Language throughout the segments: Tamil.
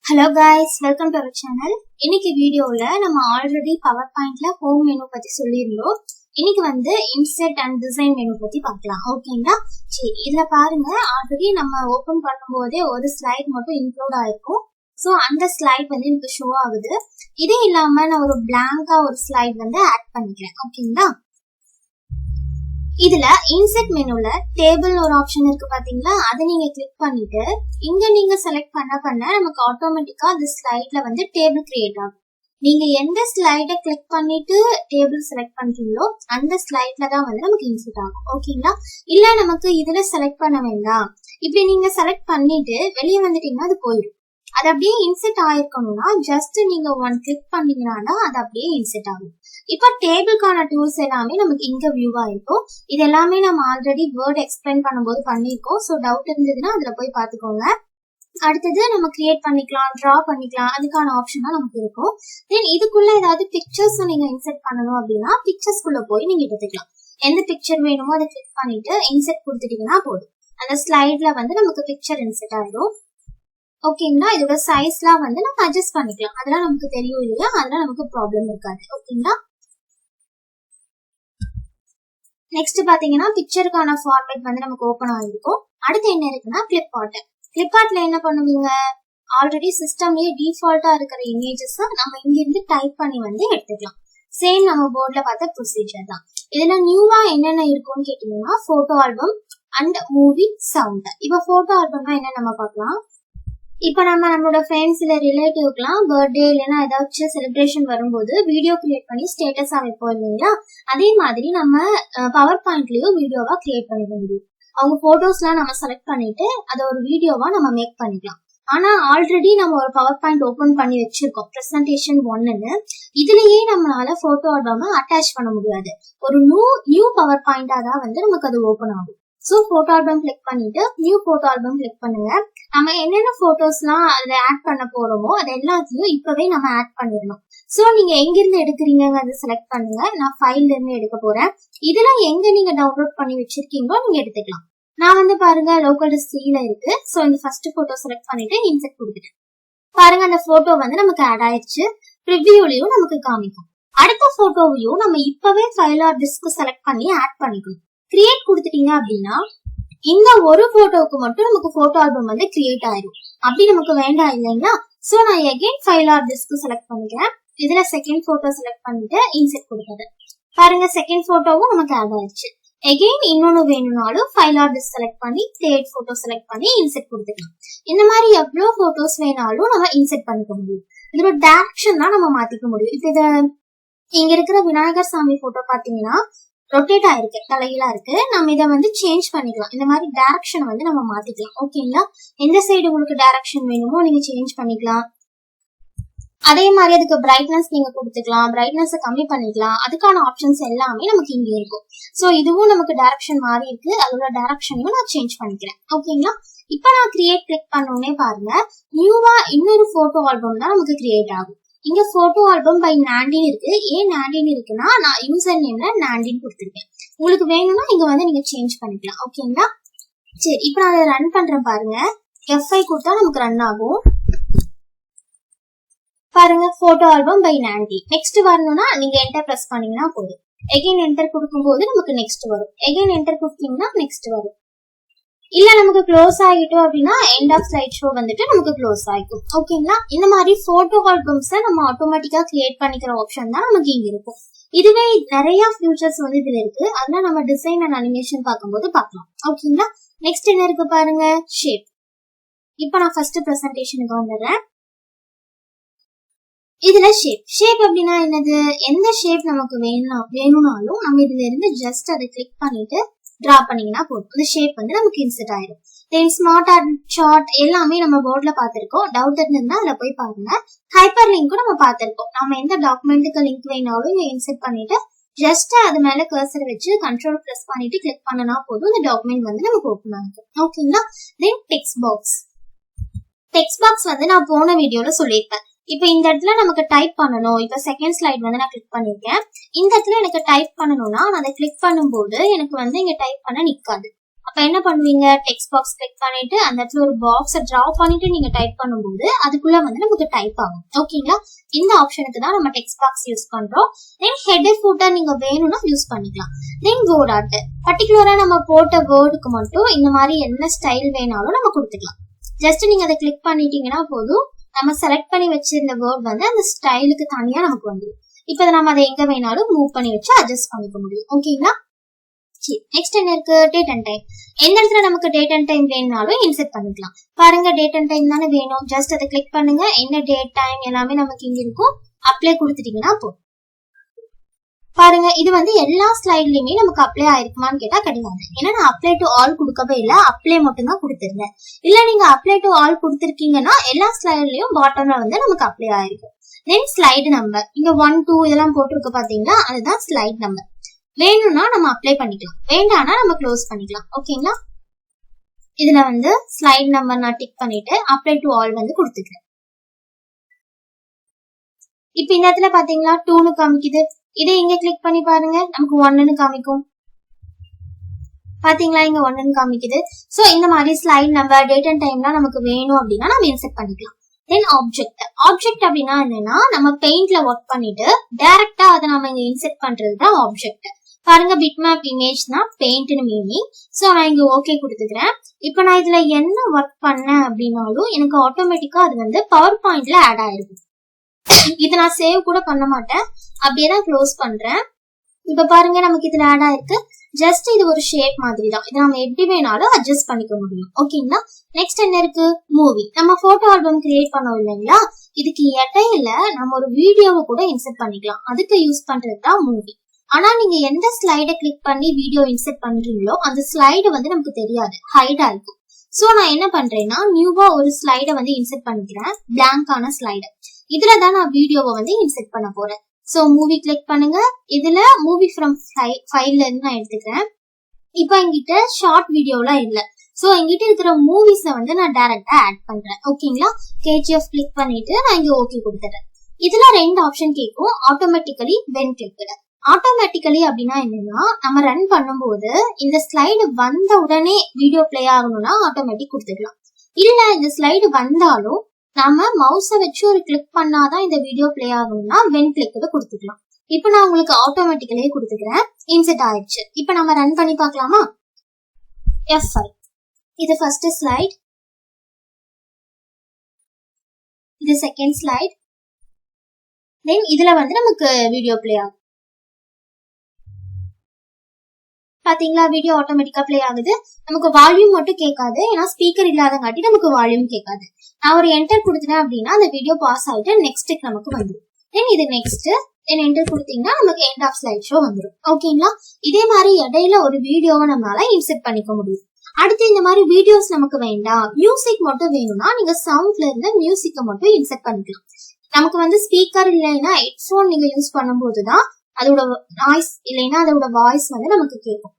Hello guys, welcome to our channel. இன்னைக்கு வீடியோல நம்ம ஆல்ரெடி PowerPointல ஹோம் மெனு பத்தி சொல்லிருந்தோம். இன்னைக்கு வந்து இன்சர்ட் அண்ட் டிசைன் மெனு பத்தி பார்க்கலாம். ஓகேங்களா? சரி, இதுல பாருங்க ஆல்ரெடி நம்ம ஓபன் பண்ணும்போதே ஒரு ஸ்லைட் மட்டும் இன்க்ளூட் ஆயிருக்கும். சோ அந்த ஸ்லைட் வந்து எனக்கு ஷோ ஆகுது. இதே இல்லாம நான் ஒரு blank-ஆ ஒரு ஸ்லைட் வந்து ஆட் பண்ணிக்கிறேன். ஓகேங்களா? இதுல இன்சர்ட் மெனுல டேபிள் ஒரு ஆப்ஷன் இருக்கு பாத்தீங்களா, அதை நீங்க கிளிக் பண்ணிட்டு இங்க நீங்க செலக்ட் பண்ண நமக்கு ஆட்டோமேட்டிக்கா அந்த ஸ்லைட்ல வந்து டேபிள் கிரியேட் ஆகும். நீங்க எந்த ஸ்லைட கிளிக் பண்ணிட்டு டேபிள் செலக்ட் பண்றீங்களோ அந்த ஸ்லைட்ல தான் வந்து நமக்கு இன்சர்ட் ஆகும். ஓகேங்களா? இல்ல நமக்கு இதுல செலக்ட் பண்ண வேண்டாம், இப்படி நீங்க செலக்ட் பண்ணிட்டு வெளியே வந்துட்டீங்கன்னா அது போயிடும். அது அப்படியே இன்சர்ட் ஆயிருக்கணும்னா ஜஸ்ட் நீங்க ஒன் கிளிக் பண்ணீங்கன்னா அது அப்படியே இன்சர்ட் ஆகும். இப்ப டேபிள்கான டூல்ஸ் எல்லாமே நமக்கு இங்க வியூ ஆயிருக்கும். இது எல்லாமே நம்ம ஆல்ரெடி வேர்ட் எக்ஸ்பிளைன் பண்ணும்போது பண்ணிருக்கோம். சோ டவுட் இருந்ததுன்னா அதுல போய் பாத்துக்கோங்க. அடுத்தது நம்ம கிரியேட் பண்ணிக்கலாம், டிரா பண்ணிக்கலாம், அதுக்கான ஆப்ஷனா நமக்கு இருக்கும். தென் இதுக்குள்ள ஏதாவது பிக்சர்ஸ் நீங்க இன்சர்ட் பண்ணணும் அப்படின்னா பிக்சர்ஸ்குள்ள போய் நீங்க எடுத்துக்கலாம். எந்த பிக்சர் வேணுமோ அதை கிளிக் பண்ணிட்டு இன்சர்ட் கொடுத்துட்டீங்கன்னா போதும், அந்த ஸ்லைட்ல வந்து நமக்கு பிக்சர் இன்சர்ட் ஆயிடும். ஓகேங்களா? இதோட சைஸ்லாம் வந்து நம்ம அட்ஜஸ்ட் பண்ணிக்கலாம். அதெல்லாம் நமக்கு தெரியும் இல்லையா, அதெல்லாம் நமக்கு ப்ராப்ளம் இருக்காது. ஓகேங்களா? நெக்ஸ்ட் பாத்தீங்கன்னா பிக்சருக்கான ஃபார்மேட் வந்து நமக்கு ஓபன் ஆகிருக்கும். அடுத்து என்ன இருக்குன்னா கிளிப்ஆர்ட். கிளிப்ஆர்ட்ல என்ன பண்ணுவீங்க, ஆல்ரெடி சிஸ்டம்லயே டிஃபால்ட்டா இருக்கிற இமேஜஸ் நம்ம இங்க இருந்து டைப் பண்ணி வந்து எடுத்துக்கலாம். சேம் நம்ம போர்ட்ல பார்த்த ப்ரொசீஜர் தான். இதுல நியூவா என்னென்ன இருக்கும்னு கேட்டீங்கன்னா photo album and movie sound. இப்ப போட்டோ ஆல்பம்னா என்ன நம்ம பார்க்கலாம். இப்ப நம்மளோட ஃப்ரெண்ட்ஸ் இல்ல ரிலேட்டிவ்க்குலாம் பர்த்டே இல்லைன்னா ஏதாச்சும் செலிப்ரேஷன் வரும்போது வீடியோ கிரியேட் பண்ணி ஸ்டேட்டஸா வைப்போம் இல்லைங்களா, அதே மாதிரி நம்ம பவர் பாயிண்ட்லயும் வீடியோவா கிரியேட் பண்ணிக்க முடியும். அவங்க போட்டோஸ் எல்லாம் நம்ம செலக்ட் பண்ணிட்டு அதை ஒரு வீடியோவா நம்ம மேக் பண்ணிக்கலாம். ஆனா ஆல்ரெடி நம்ம ஒரு பவர் பாயிண்ட் ஓபன் பண்ணி வச்சிருக்கோம், பிரசன்டேஷன் 1ன்னு. இதுலயே நம்மளால போட்டோ ஆல்பம் அட்டாச் பண்ண முடியாது. ஒரு நியூ பவர் பாயிண்டா தான் வந்து நமக்கு அது ஓபன் ஆகும். சோ போட்டோ ஆல்பம் கிளிக் பண்ணிட்டு நியூ போட்டோ ஆல்பம் கிளிக் பண்ணுங்க. நம்ம என்னென்ன போட்டோஸ்லாம் அதுல ஆட் பண்ண போறோமோ அது எல்லாத்தையும் இப்பவே நம்ம ஆட் பண்ணிடணும். சோ நீங்க எங்கிருந்து எடுக்கிறீங்க அதை செலக்ட் பண்ணுங்க. நான் ஃபைல்ல இருந்து எடுக்க போறேன். இதெல்லாம் எங்க நீங்க டவுன்லோட் பண்ணி வச்சிருக்கீங்களோ நீங்க எடுத்துக்கலாம். நான் வந்து பாருங்க லோக்கல் டிஸ்ட்ரிக்ட்ல இருக்கு. சோ இந்த ஃபர்ஸ்ட் போட்டோ செலக்ட் பண்ணிட்டு இன்சர்ட் கொடுத்துட்டேன். பாருங்க அந்த போட்டோ வந்து நமக்கு ஆட் ஆயிடுச்சு. ப்ரிவியூலயும் நமக்கு காமிக்கும். அடுத்த போட்டோவையும் நம்ம இப்பவே ஃபைல் ஆர் டிஸ்க் செலக்ட் பண்ணி ஆட் பண்ணிக்கணும். கிரியேட் கொடுத்துட்டீங்க அப்படின்னா இந்த ஒரு போட்டோவுக்கு மட்டும் நமக்கு போட்டோ ஆல்பம் வந்து கிரியேட் ஆயிடும். அப்படி நமக்கு வேண்டாம் இல்லைங்களா? சோ நான் again file R disk select பண்ணிக்கிறேன். இதுல செகண்ட் போட்டோ செலக்ட் பண்ணிட்டு இன்சர்ட் கொடுக்குறேன். பாருங்க செகண்ட் போட்டோவும் நமக்கு ஆட் ஆயிடுச்சு. எகைன் இன்னொன்னு வேணும்னாலும் ஃபைல் ஆர் டிஸ்க் செலக்ட் பண்ணி தேர்ட் போட்டோ செலக்ட் பண்ணி இன்சர்ட் கொடுத்துக்கலாம். இந்த மாதிரி எவ்வளவு போட்டோஸ் வேணாலும் நம்ம இன்சர்ட் பண்ணிக்க முடியும். இதோட டைரக்ஷன் தான் நம்ம மாத்திக்க முடியும். இப்ப இத இங்க இருக்கிற விநாயகர் சாமி போட்டோ பாத்தீங்கன்னா ரொட்டேட் ஆயிருக்கு, தலையிலா இருக்கு. நம்ம இதை வந்து சேஞ்ச் பண்ணிக்கலாம். இந்த மாதிரி டைரக்ஷன் வந்து நம்ம மாத்திக்கலாம். ஓகேங்களா? எந்த சைடு உங்களுக்கு டைரக்ஷன் வேணுமோ நீங்க சேஞ்ச் பண்ணிக்கலாம். அதே மாதிரி அதுக்கு பிரைட்னஸ் நீங்க கொடுத்துக்கலாம், பிரைட்னஸ் கம்மி பண்ணிக்கலாம். அதுக்கான ஆப்ஷன்ஸ் எல்லாமே நமக்கு இங்க இருக்கும். சோ இதுவும் நமக்கு டைரக்ஷன் மாறி இருக்கு, அதோட டைரக்ஷனையும் நான் சேஞ்ச் பண்ணிக்கிறேன். ஓகேங்களா? இப்ப நான் கிரியேட் கிளிக் பண்ணோடனே பாருங்க நியூவா இன்னொரு போட்டோ ஆல்பம் தான் நமக்கு கிரியேட் ஆகும். இங்க போட்டோ ஆல்பம் பை நாண்டின் இருக்கு. ஏன் நாண்டின் இருக்குன்னா நான் யூசர் நேம்ல நாண்டின் கொடுத்துருக்கேன். உங்களுக்கு வேணும்னா இங்க வந்து நீங்க சேஞ்ச் பண்ணிக்கலாம். ஓகேங்களா? சரி, இப்ப நான் அதை ரன் பண்றேன். பாருங்க F5 கொடுத்தா நமக்கு ரன் ஆகும். பாருங்க போட்டோ ஆல்பம் பை நாண்டி. நெக்ஸ்ட் வரணும்னா நீங்க என்டர் பிரஸ் பண்ணீங்கன்னா போதும். எகைன் என்டர் கொடுக்கும்போது நமக்கு நெக்ஸ்ட் வரும். எகைன் என்டர் கொடுத்தீங்கன்னா நெக்ஸ்ட் வரும். இல்ல நமக்கு க்ளோஸ் ஆகிட்டோம் அப்படின்னா எண்ட் ஆஃப் ஸ்லைட் ஷோ வந்துட்டு நமக்கு க்ளோஸ் ஆகிக்கும். ஓகேங்களா? இந்த மாதிரி போட்டோ ஆல்பம்ஸ் நம்ம ஆட்டோமேட்டிக்கா கிரியேட் பண்ணிக்கிற ஆப்ஷன் தான் நமக்கு இங்க இருக்கும். இதுவே நிறைய ஃபியூச்சர்ஸ் வந்து இதுல இருக்கு. அதெல்லாம் நம்ம டிசைன் அண்ட் அனிமேஷன் பார்க்கும்போது பார்க்கலாம். ஓகேங்களா? நெக்ஸ்ட் என்ன இருக்கு பாருங்க, ஷேப். இப்ப நான் ஃபர்ஸ்ட் பிரசன்டேஷனுக்கு வந்துடுறேன். இதுல ஷேப் அப்படின்னா என்னது, எந்த ஷேப் நமக்கு வேணும்னாலும் நம்ம இதுல இருந்து ஜஸ்ட் அதை கிளிக் பண்ணிட்டு டிரா பண்ணீங்கன்னா போதும், அந்த ஷேப் வந்து நமக்கு இன்சர்ட் ஆயிடும். தென் ஸ்மார்ட் அண்ட் ஷார்ட் எல்லாமே நம்ம போர்ட்ல பாத்திருக்கோம். டவுட் இருந்ததுன்னா அதுல போய் பாருங்க. ஹைப்பர் லிங்க்கும் நம்ம பாத்திருக்கோம். நம்ம எந்த டாக்குமெண்ட்டுக்கு லிங்க் வேணாலும் இங்க இன்சர்ட் பண்ணிட்டு ஜஸ்ட் அது மேல கர்சர் வச்சு கண்ட்ரோல் பிரஸ் பண்ணிட்டு கிளிக் பண்ணனா போதும், இந்த டாக்குமெண்ட் வந்து நமக்கு ஓபன் ஆகும். ஓகேங்களா? தென் டெக்ஸ்ட் பாக்ஸ் வந்து நான் போன வீடியோல சொல்லியிருப்பேன். இப்ப இந்த இடத்துல நமக்கு டைப் பண்ணணும். இப்ப செகண்ட் ஸ்லைட் வந்து நான் கிளிக் பண்ணிருக்கேன். இந்த இடத்துல எனக்கு டைப் பண்ணணும்னா நான் அதை கிளிக் பண்ணும்போது எனக்கு வந்து இங்க டைப் பண்ண நிக்காது. அப்ப என்ன பண்ணுவீங்க, டெக்ஸ்ட் பாக்ஸ் கிளிக் பண்ணிட்டு அந்த இடத்துல ஒரு பாக்ஸை டிரா பண்ணிட்டு நீங்க டைப் பண்ணும்போது அதுக்குள்ள வந்து நமக்கு டைப் ஆகும். ஓகேங்களா, இந்த ஆப்ஷனுக்கு தான் நம்ம டெக்ஸ்ட் பாக்ஸ் யூஸ் பண்றோம். தென் ஹெடர் ஃபூட்டர் நீங்க வேணும்னா யூஸ் பண்ணிக்கலாம். தென் வேர்ட் ஆர்ட், பர்டிகுலரா நம்ம போட்ட வேர்டுக்கு மட்டும் இந்த மாதிரி என்ன ஸ்டைல் வேணாலும் நம்ம கொடுத்துக்கலாம். ஜஸ்ட் நீங்க அதை கிளிக் பண்ணிட்டீங்கன்னா போதும், நம்ம செலக்ட் பண்ணி வச்சிருந்த வேர்ட் வந்து அந்த ஸ்டைலுக்கு தனியா நமக்கு வந்துடும். இப்ப நம்ம அதை எங்க வேணாலும் மூவ் பண்ணி வச்சு அட்ஜஸ்ட் பண்ணிக்க முடியும். ஓகேங்களா, நெக்ஸ்ட் என்ன இருக்கு, டேட் அண்ட் டைம். எந்த இடத்துல நமக்கு டேட் அண்ட் டைம் வேணும்னாலும் இன்செர்ட் பண்ணிக்கலாம். பாருங்க, டேட் அண்ட் டைம் தானே வேணும், ஜஸ்ட் அதை கிளிக் பண்ணுங்க, என்ன டேட் டைம் எல்லாமே நமக்கு இங்க இருக்கும், அப்ளை கொடுத்துட்டீங்கன்னா போதும். பாருங்க, இது வந்து எல்லா ஸ்லைட்லயுமே நமக்கு அப்ளை ஆயிருக்குமான்னு கேட்டா கிடையாது. ஏன்னா நான் அப்ளை டு ஆல் கொடுக்கவே இல்லை, அப்ளை மட்டும் தான் கொடுத்துருந்தேன். இல்ல நீங்க அப்ளை டு ஆல் கொடுத்துருக்கீங்கன்னா எல்லா ஸ்லைட்லயும் பாட்டம்ல வந்து நமக்கு அப்ளை ஆயிருக்கும். தென் ஸ்லைடு நம்பர், இங்க 1 2 இதெல்லாம் போட்டிருக்கு பாத்தீங்களா, அதுதான் ஸ்லைட் நம்பர். வேணும்னா நம்ம அப்ளை பண்ணிக்கலாம், வேண்டாம்னா நம்ம க்ளோஸ் பண்ணிக்கலாம். ஓகேங்களா, இதுல வந்து ஸ்லைட் நம்பர் நான் டிக் பண்ணிட்டு அப்ளை டு ஆல் வந்து கொடுத்துக்கிறேன். இப்ப இந்த இடத்துல பாத்தீங்களா 2ன்னு காமிக்குது. இதை இங்க கிளிக் பண்ணி பாருங்க, நமக்கு 1ன்னு காமிக்கும். பாத்தீங்களா, இங்க 1ன்னு காமிக்குது. சோ இந்த மாதிரி ஸ்லைட் நம்பர், டேட் அண்ட் டைம்லாம் நமக்கு வேணும் அப்படின்னா நம்ம இன்செர்ட் பண்ணிக்கலாம். தென் ஆப்ஜெக்ட், ஆப்ஜெக்ட் அப்படின்னா என்னன்னா நம்ம பெயிண்ட்ல ஒர்க் பண்ணிட்டு டைரக்டா அதை நம்ம இங்க இன்செர்ட் பண்றதுதான் ஆப்ஜெக்ட். பாருங்க, பிட்மேப் இமேஜ்னா பெயிண்ட்னு மீனிங். சோ நான் இங்க ஓகே கொடுத்துக்கிறேன். இப்ப நான் இதுல என்ன ஒர்க் பண்ணேன் அப்படின்னாலும் எனக்கு ஆட்டோமேட்டிக்கா அது வந்து பவர் பாயிண்ட்ல ஆட் ஆயிருக்கும். இதை நான் சேவ் கூட பண்ண மாட்டேன், அப்படியே தான் க்ளோஸ் பண்றேன். இப்ப பாருங்க, நமக்கு இதுல ஆட் ஆயிருக்கு. ஜஸ்ட் இது ஒரு ஷேப் மாதிரி தான், இதை நம்ம எப்படி வேணாலும் அட்ஜஸ்ட் பண்ணிக்க முடியும். ஓகேங்களா, நெக்ஸ்ட் என்ன இருக்கு, மூவி. நம்ம போட்டோ ஆல்பம் கிரியேட் பண்ணோம் இல்லைங்களா, இதுக்கு இடையில நம்ம ஒரு வீடியோவை கூட இன்செர்ட் பண்ணிக்கலாம். அதுக்கு யூஸ் பண்றது தான் மூவி. ஆனா நீங்க எந்த ஸ்லைடை கிளிக் பண்ணி வீடியோ இன்செர்ட் பண்றீங்களோ அந்த ஸ்லைடு வந்து நமக்கு தெரியாது, ஹைட் ஆயிருக்கும். சோ நான் என்ன பண்றேன்னா நியூவா ஒரு ஸ்லைடை வந்து இன்செர்ட் பண்ணிக்கிறேன், பிளாங்கான ஸ்லைடு. இதுலதான் நான் வீடியோவை வந்து இன்செர்ட் பண்ண போறேன். சோ மூவி கிளிக் பண்ணுங்க, இதுல மூவி ஃப்ரம் ஃபைல்ல இருந்து நான் எடுத்துக்கிறேன். இப்ப என்கிட்ட ஷார்ட் வீடியோலாம் இல்ல, சோ என்கிட்ட இருக்கிற மூவிஸ வந்து நான் டைரக்டா ஆட் பண்றேன். ஓகேங்களா, கேஜிஎஃப் கிளிக் பண்ணிட்டு நான் இங்க ஓகே கொடுத்துறேன். இதுல 2 ஆப்ஷன் கேட்கும், ஆட்டோமேட்டிக்கலி வென் கிளிக். ஆட்டோமேட்டிக்கலி அப்படின்னா என்னன்னா நம்ம ரன் பண்ணும்போது இந்த ஸ்லைடு வந்த உடனே வீடியோ பிளே ஆகணும்னா ஆட்டோமேட்டிக் கொடுத்துக்கலாம். இல்ல இந்த ஸ்லைடு வந்தாலும் நம்ம மவுஸை வச்சு ஒரு கிளிக் பண்ணாதான் இந்த வீடியோ பிளே ஆகணும்னா வென் கிளிக் கொடுத்துக்கலாம். இப்ப நான் உங்களுக்கு ஆட்டோமேட்டிக்கலே கொடுத்துக்கிறேன், இன்செர்ட் ஆயிடுச்சு. இப்ப நம்ம ரன் பண்ணி பார்க்கலாமா. F5, இது ஃபர்ஸ்ட் ஸ்லைட், இது செகண்ட் ஸ்லைட். தென் இதுல வந்து நமக்கு வீடியோ பிளே ஆகும். பாத்தீங்களா, வீடியோ ஆட்டோமேட்டிக்கா பிளே ஆகுது. நமக்கு வால்யூம் மட்டும் கேட்காது, ஏன்னா ஸ்பீக்கர் இல்லாதங்காட்டி நமக்கு வால்யூம் கேட்காது. நான் ஒரு என்டர் கொடுத்தேன் அப்படின்னா அந்த வீடியோ பாஸ் ஆயிட்டு நெக்ஸ்ட்டுக்கு நமக்கு வந்துடும். தென் இது நெக்ஸ்ட், தென் என்டர் கொடுத்தீங்கன்னா நமக்கு எண்ட் ஆஃப் ஸ்லைட் ஷோ வந்துடும். ஓகேங்களா, இதே மாதிரி இடையில ஒரு வீடியோவை நம்மளால இன்செர்ட் பண்ணிக்க முடியும். அடுத்து இந்த மாதிரி வீடியோஸ் நமக்கு வேண்டாம், மியூசிக் மட்டும் வேணும்னா நீங்க சவுண்ட்ல இருந்து மியூசிக்கை மட்டும் இன்செர்ட் பண்ணிக்கலாம். நமக்கு வந்து ஸ்பீக்கர் இல்லைன்னா ஹெட்ஃபோன் நீங்க யூஸ் பண்ணும்போதுதான் அதோட நாய்ஸ் இல்லைன்னா அதோட வாய்ஸ் வந்து நமக்கு கேட்கும்.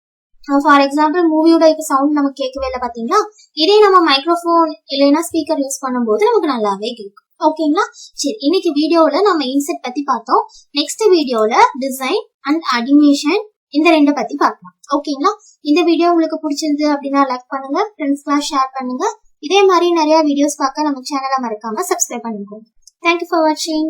ஃபார் எக்ஸாம்பிள் மூவியோட இப்ப சவுண்ட் நமக்கு கேட்கவே இல்லை பாத்தீங்களா, இதே நம்ம மைக்ரோஃபோன் இல்லைன்னா ஸ்பீக்கர் யூஸ் பண்ணும்போது நமக்கு நல்லாவே கேட்கும். ஓகேங்களா, சரி, இன்னைக்கு வீடியோல நம்ம இன்செர்ட் பத்தி பார்த்தோம். நெக்ஸ்ட் வீடியோல டிசைன் அண்ட் அனிமேஷன் இந்த 2 பத்தி பார்க்கலாம். ஓகேங்களா, இந்த வீடியோ உங்களுக்கு பிடிச்சிருந்து அப்படின்னா லைக் பண்ணுங்க, ஃப்ரெண்ட்ஸ்க்குலாம் ஷேர் பண்ணுங்க. இதே மாதிரி நிறைய வீடியோஸ் பார்க்க நம்ம சேனலை மறக்காம சப்ஸ்கிரைப் பண்ணிக்கோங்க. தேங்க்யூ ஃபார் வாட்சிங்.